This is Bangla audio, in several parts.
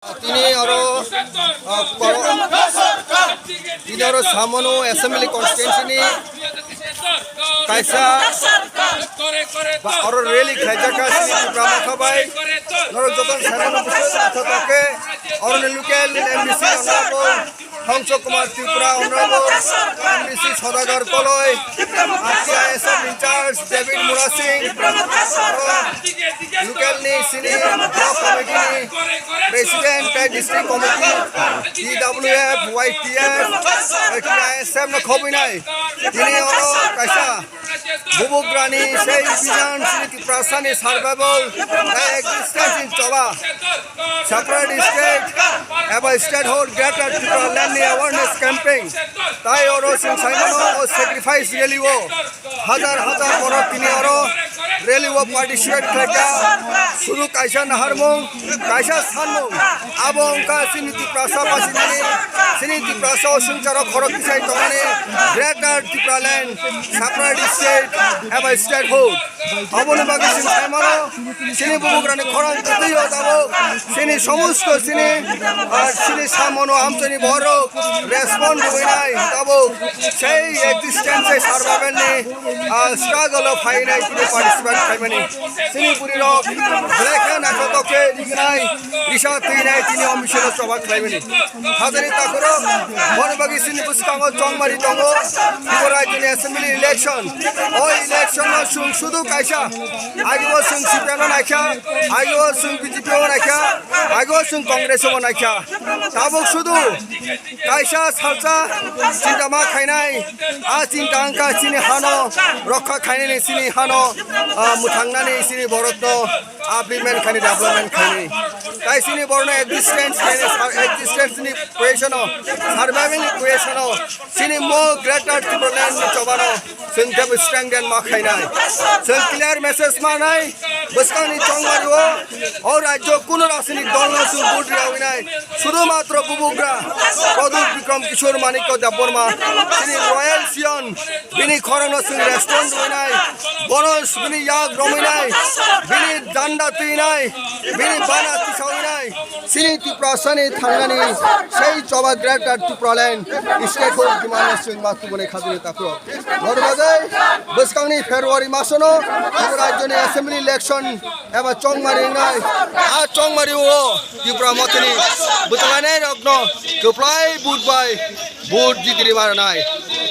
তিনি সামনো assembly constituency kaisa aro rally khajaka sini drama khabai nor joton samono toke aro local MBC honorable Hongso Kumar Tripura honorable MBC Sodagar Koloi RCIS in charge David Murasing local ni sini block committee president district committee DWF YTF ISM na khobi nai tini aro kaisa Bubugrani sei vision Sri Prasani survival existence in Choba separate state about statehood greater Tripura land awareness campaign tai oro sing saimono o sacrifice rally wo হাজার বড় তিনি oro rally wo participate khaja suru kaisa naharmung kaisa sanmung abong ka Sri Prasa pasinani Sri Prasa suncharo khorok kisai tomane greater Tripura land separate state about statehood abone bagi sing saimono sini bubugrani khorang tuyo dabo sini somosto sini samono amtani boro respond hoinai dabo sei existence survival ni struggle of high night to participate kaimani sini puri rok lekhan akotoke dignai risha tinai tini omishelo sabha kaimani hadari takoro mon bagi sini buskango chongmari tongo tiborai tini assembly election oi election no shudu kaisa agibo sung CPM naikha agibo sung BJP naikha agibo sung Congress naikha tabuk shudu kaisa salsa cinta ma khainai a cinta angka sini hano rokha khainai sini hano mutangnani sini borotno upliftment khani development khani tai sini borno existence ni creation surviving creation sini mo greater Tripura land chobano singta strength and ma khainai sing clear message ma nai buskani chongmario or rajyo kono rasani dol na su good rawi শুধু মাত্র বুবুগ্রা প্রদূত বিক্রম কিশোর মানিক্য দেববর্মা তিনি রয়্যাল সিয়ন বিনি খরণ সিং রেস্টুরেন্ট হইনাই বনস বিনি ইয়াগ রমিনাই বিনি দান্ডা তুইনাই বিনি বানা তিসাউনাই সিনি ত্রিপ্রাসানি থাঙ্গানি সেই চবা গ্রেটার ত্রিপুরা ল্যান্ড স্টেট হোক বিমান সিং মাতুবনে খাদুনি তাকো নরবাজাই বসকাংনি ফেব্রুয়ারি মাসনো রাজ্যনি অ্যাসেম্বলি ইলেকশন এবা চংমারি নাই আ চংমারি ও ত্রিপুরা মতনি বুতলানে রগ্ন গোপ্লাই বুটবাই বুট জিগরি মারনাই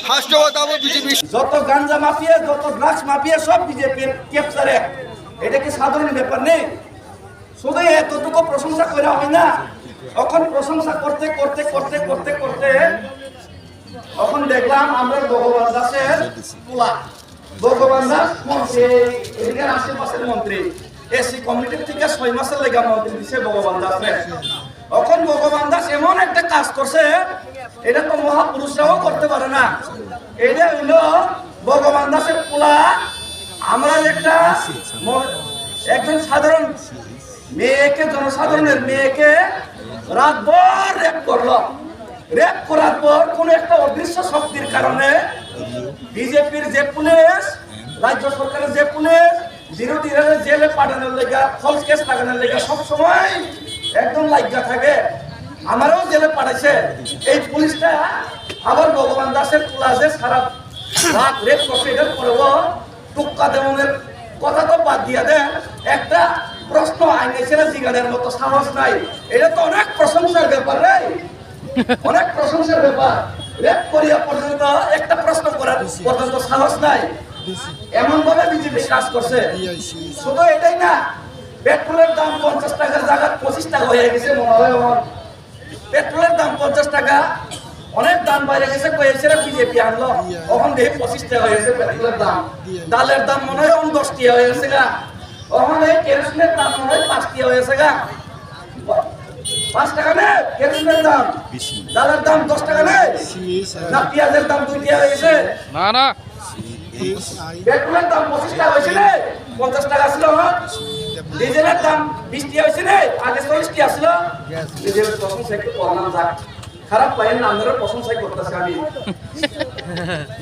ফার্স্টত আবো বিজেপি যত গাঞ্জা মাফিয়া যত ড্রাগস মাফিয়া সব বিজেপি ক্যাপচারে এটা কি সাধারণ ব্যাপার নেই শুধু এতটুকু প্রশংসা করা হয় না এখন প্রশংসা করতে এখন দেখলাম আমরা ভগবান দাসের তোলা ভগবান দাস মন্ত্রী এদিকের আশেপাশের মন্ত্রী এসি কমিটির থেকে 6 মাসের লেগা মন্ত্রী দিছে ভগবান দাস এখন ভগবান দাস এমন একটা কাজ করছে এটা তো মহাপুরুষরাও করতে পারে না এটা হইলো ভগবান দাসের পোলা আমরা একজন সাধারণ মেয়েকে জনসাধারণের মেয়েকে রাতভর রেপ করলো রেপ করার পর কোন একটা অদৃশ্য শক্তির কারণে বিজেপির যে পুলিশ রাজ্য সরকারের যে পুলিশ বিরোধীরা জেলে পাঠানোর লেগা ফলস কেস লাগানোর লেগা সবসময় একদম লাইগা থাকে আমারও জেলে পাঠাইছে এই পুলিশটা আবার ভগবান দাসের ক্লাসে সারা রাত রেপ করছে এটার পরেও টুক্কা দেওয়ানের কথা তো বাদ দিয়ে দেন একটা প্রশ্ন আইনে ছেলে জিজ্ঞাসার মতো সাহস নাই এটা তো অনেক প্রশংসার ব্যাপার রে অনেক প্রশংসার ব্যাপার রেপ করিয়া পর্যন্ত একটা প্রশ্ন করার পর্যন্ত সাহস নাই এমন ভাবে বিজেপি কাজ করছে শুধু এটাই না পেট্রোলের দাম 50 টাকার জায়গায় 25 টাকা হয়ে গেছে মনে হয় পেট্রোলের দাম 50 টাকা অনেক দাম বাইরে গেছে কয়েছেরা বিজেপি আনলো এখন দেখি 25 টাকা হয়েছে পেট্রোলের দাম ডালের দাম মনে হয় 10 টাকা হয়ে গেছে গা এখন এই কেরোসিনের দাম মনে হয় 5 টাকা হয়েছে গা 5 টাকা নেই কেরোসিনের দাম ডালের দাম 10 টাকা নেই না পেঁয়াজের দাম 2 টাকা হয়ে গেছে না পেট্রোলের দাম 25 টাকা হয়েছে 50 টাকা ছিল ডিজেলের দাম 20 টাকা হয়েছে আগে 40 টাকা ছিল ডিজেলের প্রশংসা একটু করলাম যাক খারাপ পাইন না আমরা প্রশংসা করতেছি আমি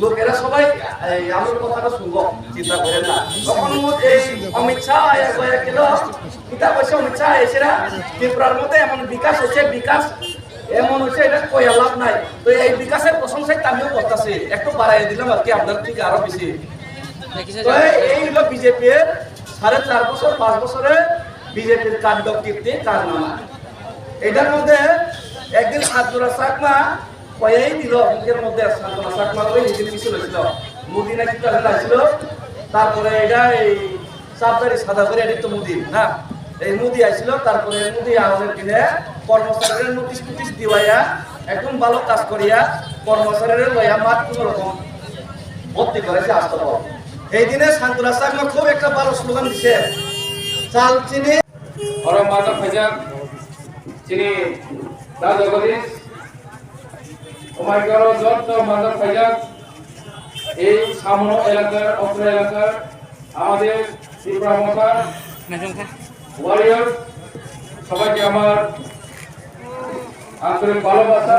লোকেরা সবাই আমার কথাটা শুনবো চিন্তা করেন না তখন এই অমিত শাহ আয়া কয়েক কিলো কিতা কইছে অমিত শাহ এসেরা ত্রিপুরার মধ্যে এমন বিকাশ হয়েছে বিকাশ এমন হচ্ছে এটা কইয়া লাভ নাই। তো এই বিকাশের প্রশংসায় আমিও করতেছি, একটু বাড়াই দিলাম আর কি আপনার থেকে আরো বেশি। তো এই হলো বিজেপির 4.5 বছর 5 বছরে বিজেপির কাণ্ড কীর্তি কারনামা। এটার মধ্যে একদিন সাতজোড়া চাকমা কয়েই দিল মুখের মধ্যে, সাতজোড়া চাকমা ওই নিজের কিছু হয়েছিল মুদি নাকি লাগছিল। তারপরে এটা এই চাপদারি সাদা করে এটি তো মুদি না, এই মুদি আসছিল। তারপরে মুদি আমাদের কিনে কর্মচারীদের নোটিশ টুটিশ দিওয়াইয়া একদম ভালো কাজ করিয়া কর্মচারীদের লইয়া মাঠ কোন রকম ভর্তি করেছে আসতে পারে। এই দিনে শান্তরা চাকমা খুব একটা ভালো স্লোগান দিছে, চাল চিনি और माता फैजाक चिनी राजगदीश उमायगर যত মাতা ফैजाक এই সামনো এলাকার অত্র এলাকার আমাদের ত্রিপুরা মাতা ওয়ারিয়র সবাইকে আমার আন্তরিক ভালোবাসা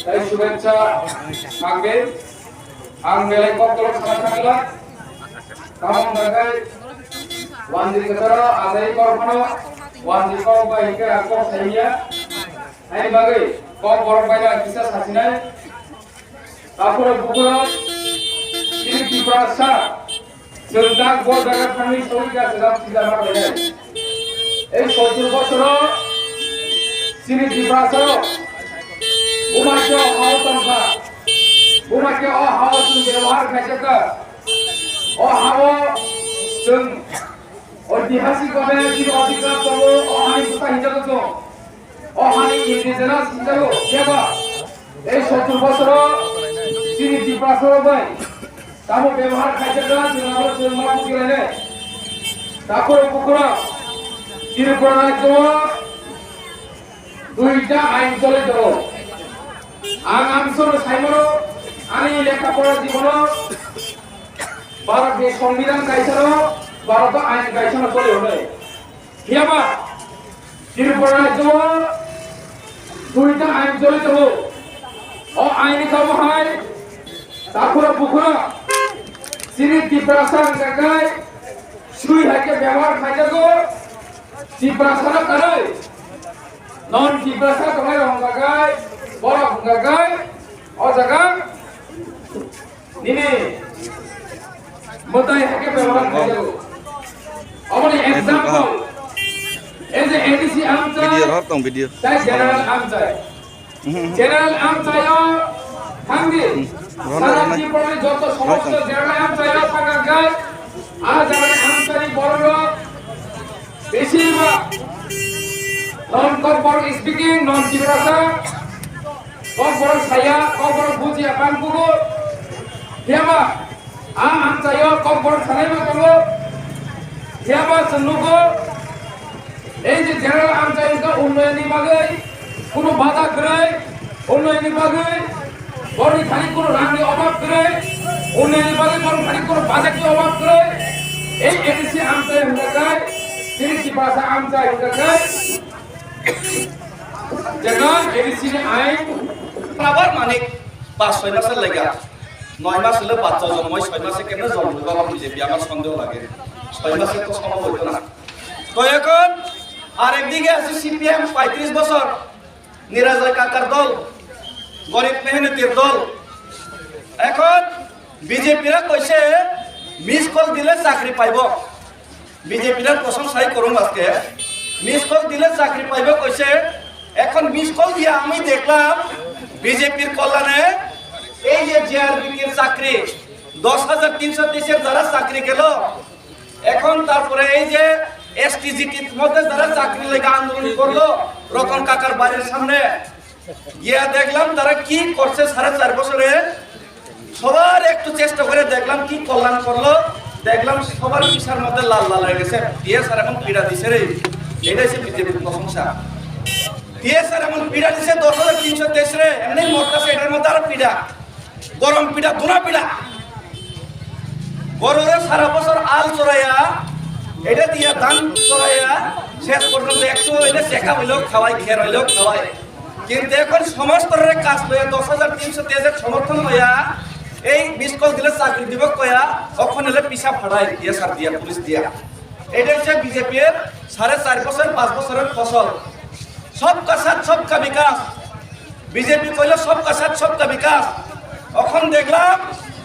তাই শুভেচ্ছা আগে আঙ্গেলে কতল থাকলা কামন দেখায় Wanjir ketara adai korban, wanjir kau baik ke aku saya, ini bagai kau korban banyak kisah sasinai, aku bukan ini diperasa, sedang buat dalam kami soalnya sedang tidak ada. Soal bosro, sini diperasa, umatnya awal tanpa, umatnya awal tuh berwar kerja, awal tuh ঐতিহাসিকভাবে যিনি অধিকার করবো অহানি কোথা হিসাবে তো অহানি ইন্ডিজেনাস হিসাবে কেবা এই 70 বছর যিনি দ্বীপাসর ভাই তামো ব্যবহার খাইতে না সিনাবো সিনেমা পুকিরে তারপরে পুকুরা ত্রিপুরা রাজ্য দুইটা আইন চলে দেব আগামসর সাইমন আনি লেখাপড়া জীবন ভারত সংবিধান গাইছানো ভারত আইন গাইছানো চলে হলে হিয়াবা ত্রিপুরা রাজ্য দুইটা আইন চলে দেব ও আইন খাবো হয় তারপরে পুকুরা সিনি ত্রিপুরাসার জায়গায় সুই হাইকে ব্যবহার খাইতে গো ত্রিপুরাসার করে নন ত্রিপুরাসা তোমার জায়গায় বড় জায়গায় ও জায়গা নিনে মতাই হাইকে ব্যবহার খাইতে গো আমার এক্সাম্পল এই যে এডিসি আমচাই ভিডিও হর তং ভিডিও তাই জেনারেল আমচাই থাঙ্গি সারা ত্রিপুরার যত সমস্ত জেনারেল আমচাই থাকা যায় আর জেনারেল আমচাই বড় লোক বেশিরভাগ নন কর্পোরেট স্পিকিং নন ত্রিপুরাসা কর্পোরেট সাইয়া কর্পোরেট বুঝি আকাঙ্কুগো হেবা আমচাই কর্পোরেট সানাইবা কঙ্গো হেবা সন্নুগো এই যে জেনারেল আমচাইকা উন্নয়নের বাগে কোনো বাধা করে উন্নয়নের বাগে বড় খালি কোনো রাঙ্গি অভাব করে উন্নয়নের বাগে বড় খালি কোনো বাজাকি অভাব করে এই এডিসি আমচাই হুকায় তিরিশি ভাষা আমচাই হুকায় যেটা এডিসি আইন আবার মানে 5-6 মাসের লাগা 9 মাস হলে বাচ্চা জন্মায় 6 মাসে কেন জন্ম বাবা বিজেপি আমার সন্দেহ লাগে 6 মাসে তো সম্ভব হতো না। তো এখন আর একদিকে আছে সিপিএম 35 বছর নিরাজয় কাকার দল গরিব মেহনতির দল। এখন বিজেপিরা কইছে মিস কল দিলে চাকরি পাইব, বিজেপিরা প্রশংসাই করুন আজকে মিস কল দিলে চাকরি পাইব কইছে। এখন মিস কল দিয়ে আমি দেখলাম বিজেপির কল্যাণে এই যে জিআরবির চাকরি 10,323 যারা চাকরি গেল এখন তারপরে এই যে এসটিজিটির মধ্যে যারা চাকরি লেগে আন্দোলন করলো রতন কাকার বাড়ির সামনে গিয়া দেখলাম তারা কি করছে 4.5 বছরে সবার একটু চেষ্টা করে দেখলাম কি কল্যাণ করলো। দেখলাম সবার পিছার মধ্যে লাল লাল হয়ে গেছে। টিএসআর এখন পীড়া দিছে রে, এটা হচ্ছে বিজেপির প্রশংসা। টিএসআর এখন পীড়া দিছে 10,323 রে, এমনি মরতাছে এটার মধ্যে আরো পীড়া, গরম পীড়া দুনা পীড়া। গরুরে সারা বছর আল চড়াইয়া এটা দিয়া ধান চড়াইয়া শেষ পর্যন্ত 100 হইলে চেকা হইলেও খাওয়াই খের হইলেও খাওয়াই। কিন্তু এখন সমস্ত কাজ লইয়া 10,323 সমর্থন লইয়া এই মিস কল দিলে চাকরি দিব কয়া কখন হলে পিছা ফাড়াই দিয়ে সার দিয়া পুলিশ দিয়া। এটা হচ্ছে বিজেপির 4.5 বছর 5 বছরের ফসল। সবকা সাথ সবকা বিকাশ, বিজেপি কইল সবকা সাথ সবকা বিকাশ। এখন দেখলাম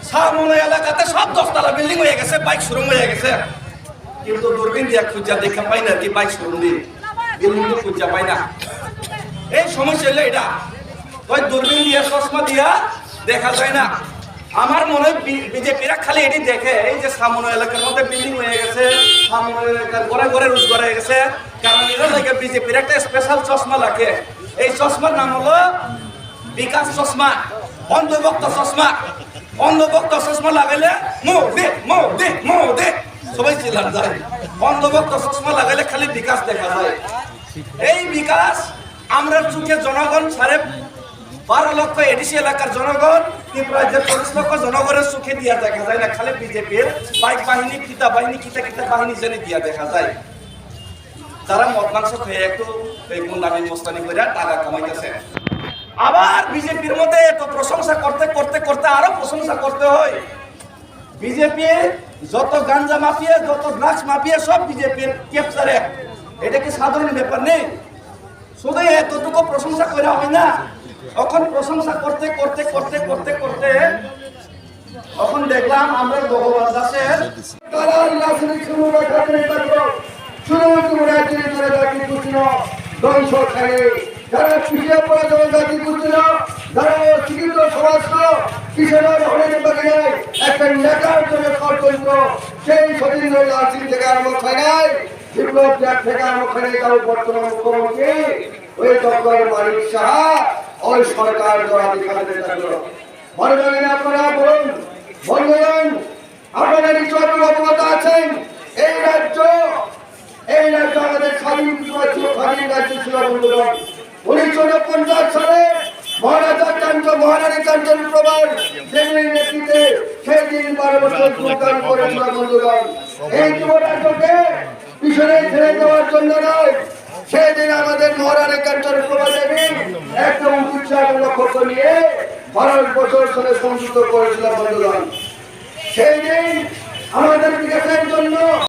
শাহমোনা এলাকাতে সব 10 তলা বিল্ডিং হয়ে গেছে, বাইক শোরুম হয়ে গেছে, কিন্তু দূরবীন দিয়ে খুঁজা দেখা পাই না কি বাইক শোরুম দিয়ে বিল্ডিং খুঁজা পাই না। এই সমস্যা হলো এটা, ওই দূরবীন দিয়ে চশমা দিয়া দেখা যায় না। আমার মনে হয় বিজেপিরা খালি এটি দেখে, এই যে সামনে এলাকার মধ্যে বিল্ডিং হয়ে গেছে, সামনে এলাকার ঘরে ঘরে রোজগার হয়ে গেছে, কারণ এরা লাগে বিজেপির একটা স্পেশাল চশমা লাগে। এই চশমার নাম হলো বিকাশ চশমা, অন্ধভক্ত চশমা। অন্ধভক্ত চশমা লাগাইলে মোদি সবাই চিল্লান যায়। অন্ধভক্ত চশমা লাগাইলে খালি বিকাশ দেখা যায়। এই বিকাশ আমরা চোখে জনগণ 12 লক্ষ এডিসি এলাকার জনগণ, প্রায় 40 লক্ষ জনগণের চোখে দিয়া দেখা যায় না, খালি বিজেপির বাইক বাহিনী কিতা বাহিনী কিতা কিতা বাহিনী জেনে দিয়া দেখা যায়। তারা মদ মাংস খেয়ে একটু গুন্ডামি মস্তানি করে টাকা কামাইতেছে। আবার বিজেপির মধ্যে এত প্রশংসা করতে করতে করতে আরো প্রশংসা করতে হয়। বিজেপি যত গাঞ্জা মাফিয়া, যত ড্রাগস মাফিয়া সব বিজেপির ক্যাপচারে। এটা কি সাধারণ ব্যাপার নেই? শুধু এতটুকু প্রশংসা করা হয় না, এখন প্রশংসা করতে করতে করতে করতে করতে এখন দেখলাম আমরা ভগবান দাসের ধ্বংস খেলে যারা পিছিয়ে পড়া জনজাতি বুঝছিল, যারা শিক্ষিত সমাজ কিশোরের হলেন বাগিনায় একটা নেতার জন্য করতো, সেই স্বতন্ত্র রাজনীতি থেকে আরম্ভ হয় নাই, বিপ্লব ত্যাগ থেকে আরম্ভ করে তাও বর্তমান মুখ্যমন্ত্রী ওই ডক্টর মানিক সাহা, ওই সরকার আপনারা বলুন বন্ধুগণ, আপনারা নিশ্চয় অবগত আছেন এই রাজ্য আমাদের স্বাধীন রাজ্য ছিল বন্ধুগণ। 1949 সালে মহারানী কাঞ্চন প্রভার যেগুলির নেতৃত্বে সেই দিন 12 বছর যোগদান করেছিল বন্ধুগণ। এই যুব রাজ্যকে পিছনে ছেড়ে দেওয়ার জন্য নয়, সেদিন আমাদের মহারানী কাঞ্চন প্রভা দেবী একদম উৎসাহ লক্ষ্য নিয়ে 12 বছর ধরে সংযুক্ত করেছিল বন্ধুগণ। সেই দিন আমাদের বিকাশের জন্য